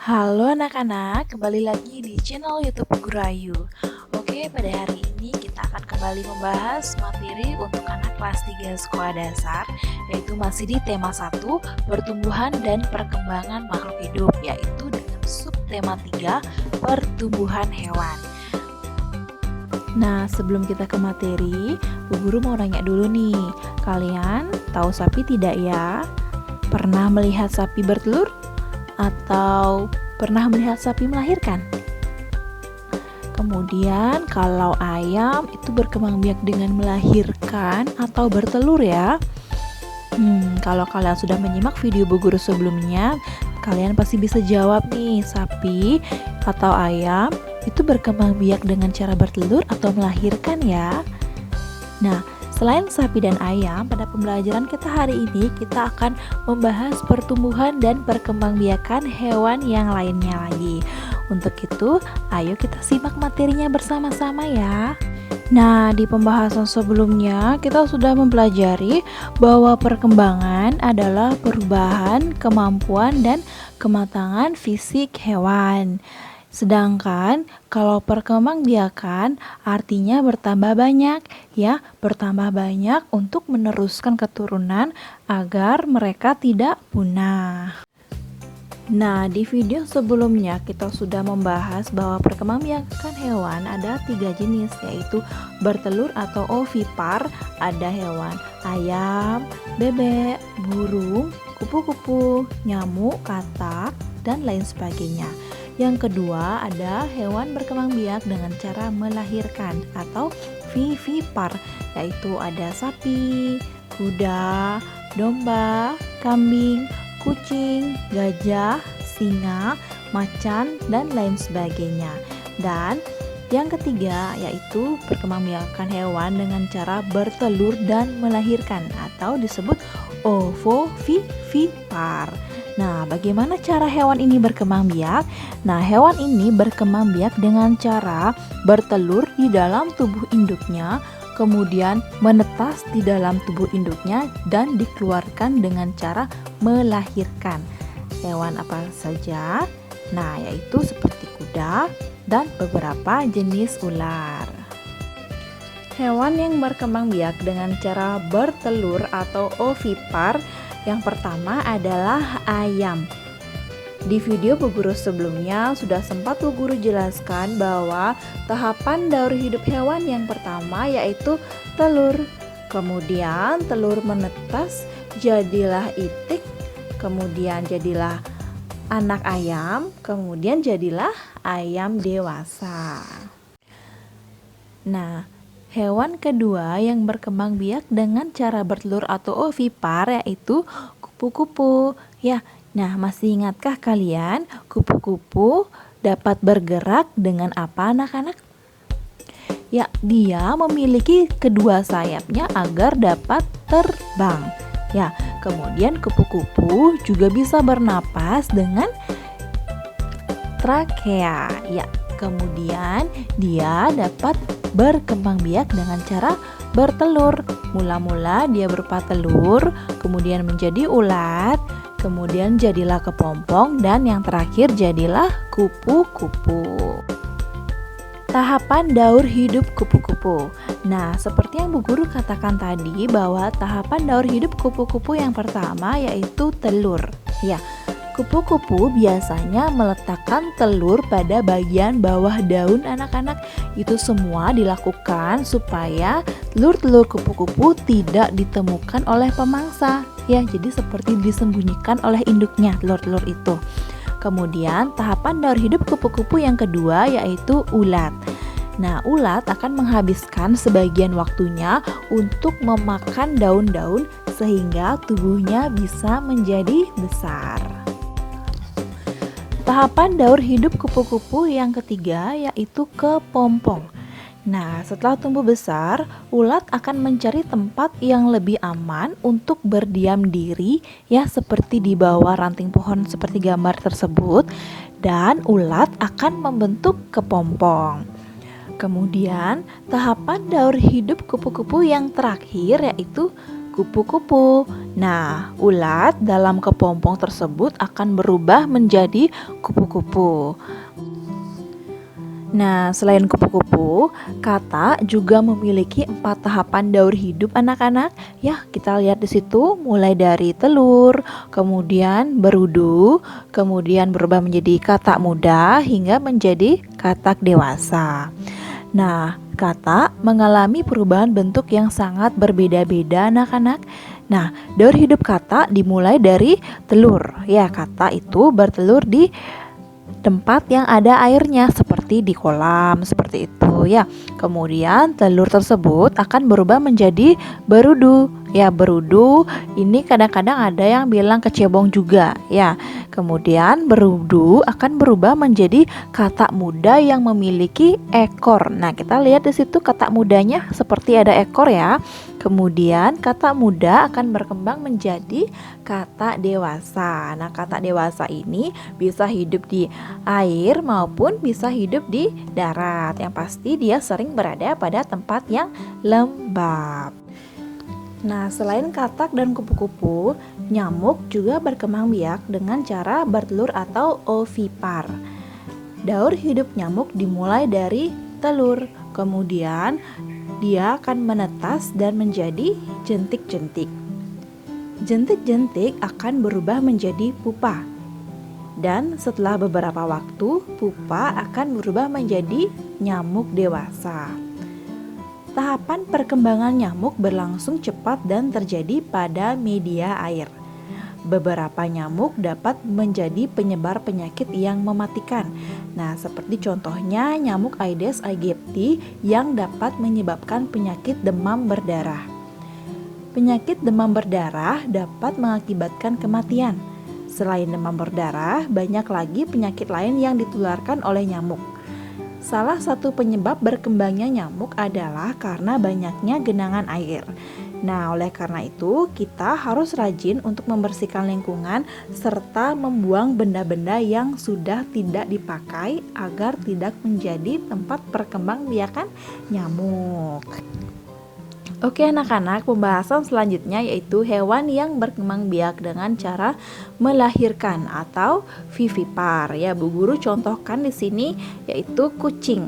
Halo anak-anak, kembali lagi di channel YouTube Guru Ayu. Oke, pada hari ini kita akan kembali membahas materi untuk anak kelas 3 sekolah dasar, yaitu masih di tema 1, pertumbuhan dan perkembangan makhluk hidup, yaitu dengan subtema 3, pertumbuhan hewan. Nah, sebelum kita ke materi, Bu Guru mau nanya dulu nih, kalian tahu sapi tidak ya? Pernah melihat sapi bertelur? Atau pernah melihat sapi melahirkan? Kemudian kalau ayam itu berkembang biak dengan melahirkan atau bertelur ya. Kalau kalian sudah menyimak video Bu Guru sebelumnya, kalian pasti bisa jawab nih, sapi atau ayam itu berkembang biak dengan cara bertelur atau melahirkan ya. Nah, selain sapi dan ayam, pada pembelajaran kita hari ini kita akan membahas pertumbuhan dan perkembangbiakan hewan yang lainnya lagi. Untuk itu, ayo kita simak materinya bersama-sama ya. Nah, di pembahasan sebelumnya kita sudah mempelajari bahwa perkembangan adalah perubahan, kemampuan, dan kematangan fisik hewan. Sedangkan kalau perkembangbiakan artinya bertambah banyak, ya, bertambah banyak untuk meneruskan keturunan agar mereka tidak punah. Nah, di video sebelumnya kita sudah membahas bahwa perkembangbiakan hewan ada 3 jenis, yaitu bertelur atau ovipar, ada hewan ayam, bebek, burung, kupu-kupu, nyamuk, katak, dan lain sebagainya. Yang kedua ada hewan berkembang biak dengan cara melahirkan atau vivipar, yaitu ada sapi, kuda, domba, kambing, kucing, gajah, singa, macan, dan lain sebagainya. Dan yang ketiga yaitu perkembangbiakan hewan dengan cara bertelur dan melahirkan atau disebut ovovivipar. Nah, bagaimana cara hewan ini berkembang biak? Nah, hewan ini berkembang biak dengan cara bertelur di dalam tubuh induknya, kemudian menetas di dalam tubuh induknya dan dikeluarkan dengan cara melahirkan. Hewan apa saja? Nah, yaitu seperti kuda dan beberapa jenis ular. Hewan yang berkembang biak dengan cara bertelur atau ovipar yang pertama adalah ayam. Di video Bu Guru sebelumnya sudah sempat Bu Guru jelaskan bahwa tahapan daur hidup hewan yang pertama yaitu telur. Kemudian telur menetas, jadilah itik, kemudian jadilah anak ayam, kemudian jadilah ayam dewasa. Nah, hewan kedua yang berkembang biak dengan cara bertelur atau ovipar yaitu kupu-kupu. Ya, nah masih ingatkah kalian kupu-kupu dapat bergerak dengan apa anak-anak? Ya, dia memiliki kedua sayapnya agar dapat terbang. Ya, kemudian kupu-kupu juga bisa bernapas dengan trakea. Ya, kemudian dia dapat berkembang biak dengan cara bertelur. Mula-mula dia berupa telur, kemudian menjadi ulat, kemudian jadilah kepompong, dan yang terakhir jadilah kupu-kupu. Tahapan daur hidup kupu-kupu. Nah, seperti yang Bu Guru katakan tadi bahwa tahapan daur hidup kupu-kupu yang pertama yaitu telur. Ya, kupu-kupu biasanya meletakkan telur pada bagian bawah daun anak-anak. Itu semua dilakukan supaya telur-telur kupu-kupu tidak ditemukan oleh pemangsa. Ya, jadi seperti disembunyikan oleh induknya telur-telur itu. Kemudian tahapan daur hidup kupu-kupu yang kedua yaitu ulat. Nah, ulat akan menghabiskan sebagian waktunya untuk memakan daun-daun sehingga tubuhnya bisa menjadi besar. Tahapan daur hidup kupu-kupu yang ketiga yaitu kepompong. Nah, setelah tumbuh besar, ulat akan mencari tempat yang lebih aman untuk berdiam diri, ya seperti di bawah ranting pohon seperti gambar tersebut, dan ulat akan membentuk kepompong. Kemudian, tahapan daur hidup kupu-kupu yang terakhir yaitu kupu-kupu. Nah, ulat dalam kepompong tersebut akan berubah menjadi kupu-kupu. Nah, selain kupu-kupu, kata juga memiliki 4 tahapan daur hidup anak-anak. Ya, kita lihat di situ mulai dari telur, kemudian berudu, kemudian berubah menjadi katak muda hingga menjadi katak dewasa. Nah, katak mengalami perubahan bentuk yang sangat berbeda-beda anak-anak. Nah, daur hidup katak dimulai dari telur. Ya, katak itu bertelur di tempat yang ada airnya seperti di kolam seperti itu ya. Kemudian telur tersebut akan berubah menjadi berudu. Ya, berudu ini kadang-kadang ada yang bilang kecebong juga ya. Kemudian berudu akan berubah menjadi katak muda yang memiliki ekor. Nah, kita lihat di situ katak mudanya seperti ada ekor ya. Kemudian katak muda akan berkembang menjadi katak dewasa. Nah, katak dewasa ini bisa hidup di air maupun bisa hidup di darat. Yang pasti dia sering berada pada tempat yang lembab. Nah, selain katak dan kupu-kupu, nyamuk juga berkembang biak dengan cara bertelur atau ovipar. Daur hidup nyamuk dimulai dari telur, kemudian dia akan menetas dan menjadi jentik-jentik. Jentik-jentik akan berubah menjadi pupa. Dan setelah beberapa waktu, pupa akan berubah menjadi nyamuk dewasa. Tahapan perkembangan nyamuk berlangsung cepat dan terjadi pada media air. Beberapa nyamuk dapat menjadi penyebar penyakit yang mematikan. Nah, seperti contohnya nyamuk Aedes aegypti yang dapat menyebabkan penyakit demam berdarah. Penyakit demam berdarah dapat mengakibatkan kematian. Selain demam berdarah, banyak lagi penyakit lain yang ditularkan oleh nyamuk. Salah satu penyebab berkembangnya nyamuk adalah karena banyaknya genangan air. Nah, oleh karena itu kita harus rajin untuk membersihkan lingkungan serta membuang benda-benda yang sudah tidak dipakai agar tidak menjadi tempat perkembangbiakan nyamuk. Oke anak-anak, pembahasan selanjutnya yaitu hewan yang berkembang biak dengan cara melahirkan atau vivipar. Ya, Bu Guru contohkan di sini yaitu kucing.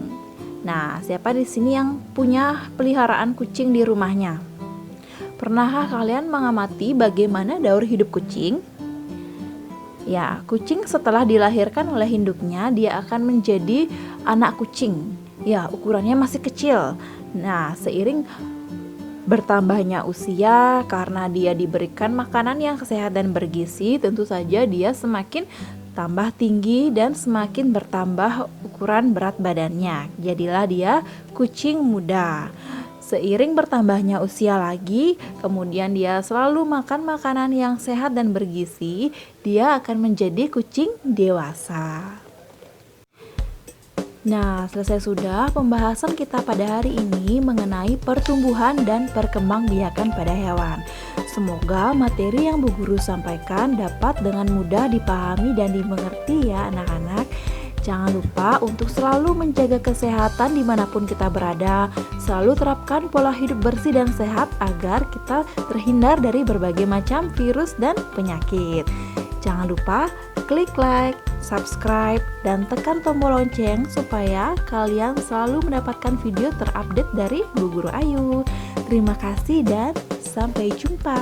Nah, siapa di sini yang punya peliharaan kucing di rumahnya? Pernahkah kalian mengamati bagaimana daur hidup kucing? Ya, kucing setelah dilahirkan oleh induknya, dia akan menjadi anak kucing. Ya, ukurannya masih kecil. Nah, seiring bertambahnya usia karena dia diberikan makanan yang sehat dan bergizi, tentu saja dia semakin tambah tinggi dan semakin bertambah ukuran berat badannya. Jadilah dia kucing muda. Seiring bertambahnya usia lagi, kemudian dia selalu makan makanan yang sehat dan bergizi, dia akan menjadi kucing dewasa. Nah, selesai sudah pembahasan kita pada hari ini mengenai pertumbuhan dan perkembangbiakan pada hewan. Semoga materi yang Bu Guru sampaikan dapat dengan mudah dipahami dan dimengerti ya anak-anak. Jangan lupa untuk selalu menjaga kesehatan dimanapun kita berada. Selalu terapkan pola hidup bersih dan sehat agar kita terhindar dari berbagai macam virus dan penyakit. Jangan lupa klik like, subscribe, dan tekan tombol lonceng supaya kalian selalu mendapatkan video terupdate dari Bu Guru Ayu. Terima kasih dan sampai jumpa.